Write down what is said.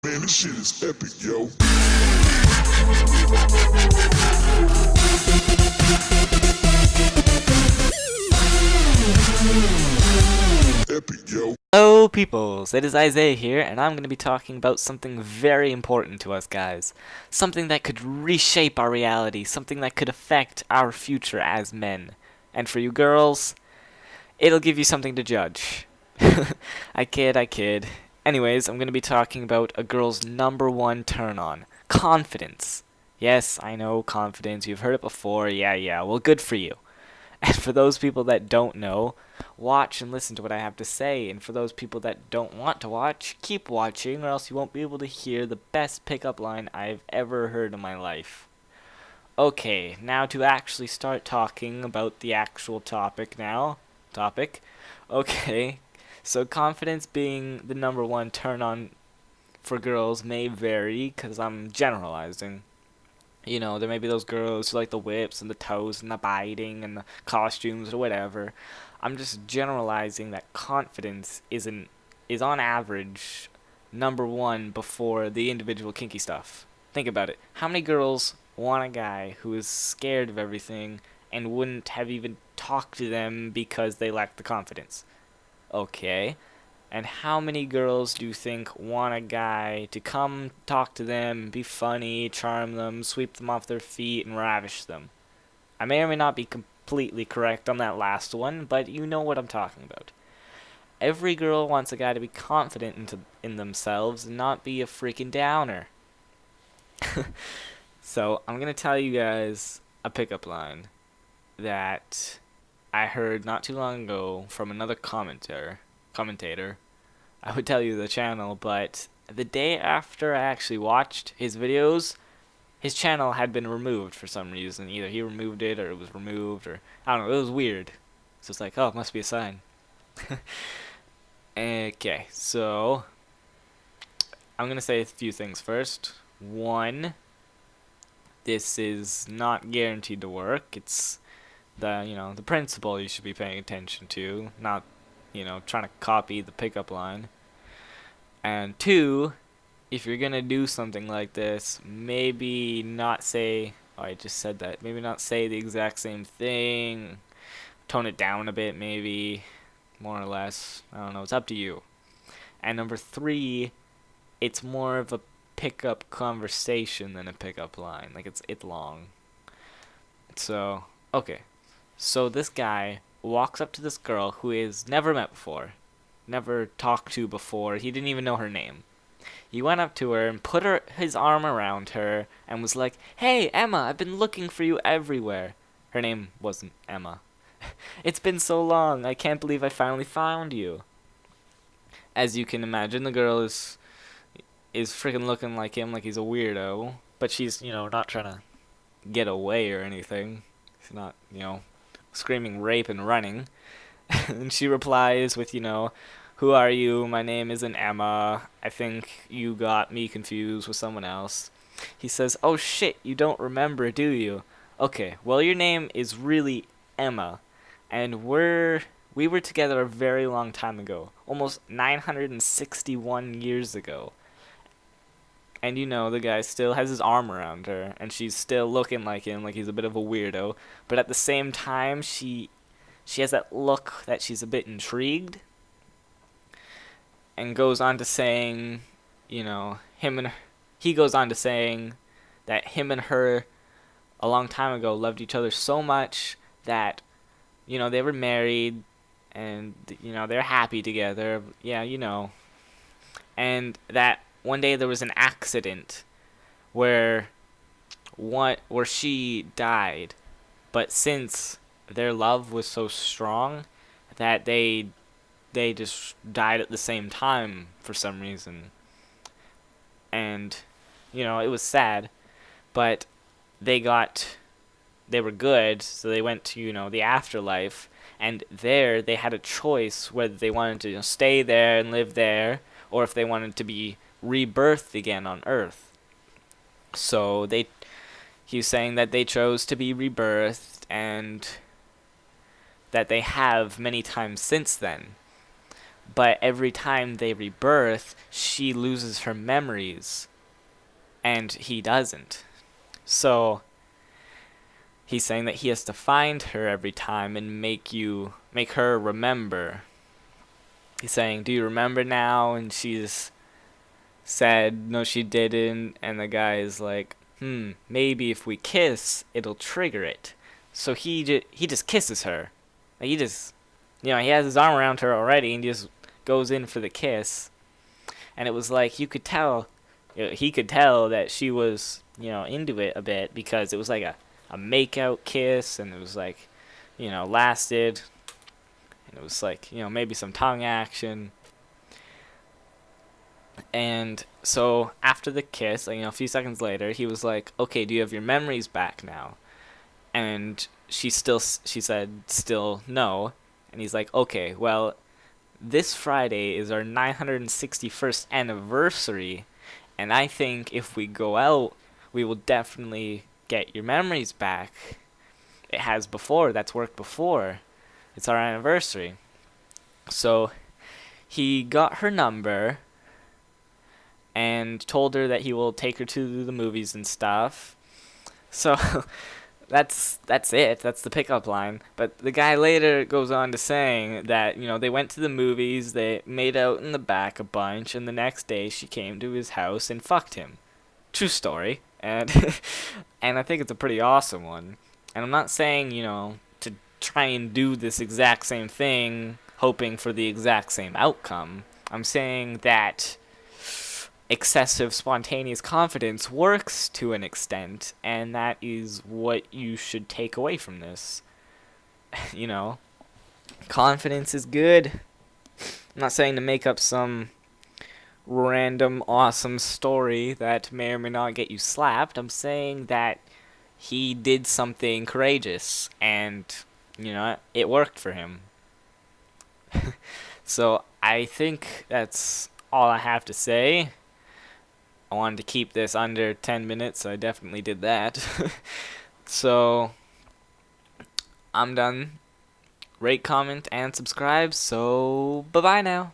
Man, this shit is epic, yo. Epic, yo. Hello peoples, it is Isaiah here, and I'm going to be talking about something very important to us guys. Something that could reshape our reality, something that could affect our future as men. And for you girls, it'll give you something to judge. I kid. Anyways, I'm going to be talking about a girl's number one turn on. Confidence. Yes, I know, confidence, you've heard it before, yeah, well good for you. And for those people that don't know, watch and listen to what I have to say. And for those people that don't want to watch, keep watching or else you won't be able to hear the best pickup line I've ever heard in my life. Okay, now to actually start talking about the actual topic now. Okay, so confidence being the number one turn on for girls may vary because I'm generalizing. You know, there may be those girls who like the whips and the toes and the biting and the costumes or whatever. I'm just generalizing that confidence is on average number one before the individual kinky stuff. Think about it. How many girls want a guy who is scared of everything and wouldn't have even talked to them because they lack the confidence? Okay. And how many girls do you think want a guy to come talk to them, be funny, charm them, sweep them off their feet, and ravish them? I may or may not be completely correct on that last one, but you know what I'm talking about. Every girl wants a guy to be confident in themselves and not be a freaking downer. So, I'm going to tell you guys a pickup line that I heard not too long ago from another commentator. I would tell you the channel, but the day after I actually watched his videos, his channel had been removed for some reason. Either he removed it or it was removed, or I don't know, it was weird. So it's like, oh, it must be a sign. Okay, so I'm gonna say a few things first. One, this is not guaranteed to work. It's the principle you should be paying attention to, not trying to copy the pickup line. And two, if you're gonna do something like this, maybe not say, oh, I just said that, maybe not say the exact same thing, tone it down a bit, maybe, more or less. I don't know, it's up to you. And number three, it's more of a pickup conversation than a pickup line. Like, it's long. So, okay. So this guy walks up to this girl who is never met before, never talked to before. He didn't even know her name. He went up to her and put his arm around her and was like, "Hey, Emma, I've been looking for you everywhere." Her name wasn't Emma. "It's been so long. I can't believe I finally found you." As you can imagine, the girl is freaking looking like him, like he's a weirdo, but she's, not trying to get away or anything. She's not, screaming rape and running. And she replies with, "Who are you? My name isn't Emma. I think you got me confused with someone else." He says, "Oh shit, you don't remember, do you? Okay, well your name is really Emma, and we were together a very long time ago, almost 961 years ago." And the guy still has his arm around her, and she's still looking like him, like he's a bit of a weirdo. But at the same time, she has that look that she's a bit intrigued, and goes on to saying, he goes on to saying that him and her a long time ago loved each other so much that they were married, and they're happy together. Yeah, and that one day there was an accident where she died, but since their love was so strong that they just died at the same time for some reason. And it was sad, but they were good, so they went to the afterlife, and there they had a choice whether they wanted to stay there and live there, or if they wanted to be rebirthed again on Earth. So he was saying that they chose to be rebirthed, and that they have many times since then. but every time they rebirth, she loses her memories, and he doesn't. So he's saying that he has to find her every time and make her remember. He's saying, "Do you remember now?" And she's said, "No, she didn't." And the guy is like, maybe if we kiss, it'll trigger it. So he just kisses her. Like, he just, he has his arm around her already, and just goes in for the kiss. And it was like he could tell that she was, into it a bit, because it was like a make-out kiss, and it was like, lasted, and it was like, maybe some tongue action. And so after the kiss, like, a few seconds later, he was like, "Okay, do you have your memories back now?" And she said still no. And he's like, "Okay, well, this Friday is our 961st anniversary, and I think if we go out, we will definitely get your memories back. It has before, that's worked before. It's our anniversary." So he got her number and told her that he will take her to the movies and stuff. So that's it. That's the pickup line. But the guy later goes on to saying that, they went to the movies, they made out in the back a bunch, and the next day she came to his house and fucked him. True story. And and I think it's a pretty awesome one. And I'm not saying, to try and do this exact same thing, hoping for the exact same outcome. I'm saying that excessive spontaneous confidence works to an extent, and that is what you should take away from this. Confidence is good. I'm not saying to make up some random awesome story that may or may not get you slapped. I'm saying that he did something courageous, and it worked for him. So I think that's all I have to say. I wanted to keep this under 10 minutes, so I definitely did that. So I'm done. Rate, comment, and subscribe. So bye-bye now.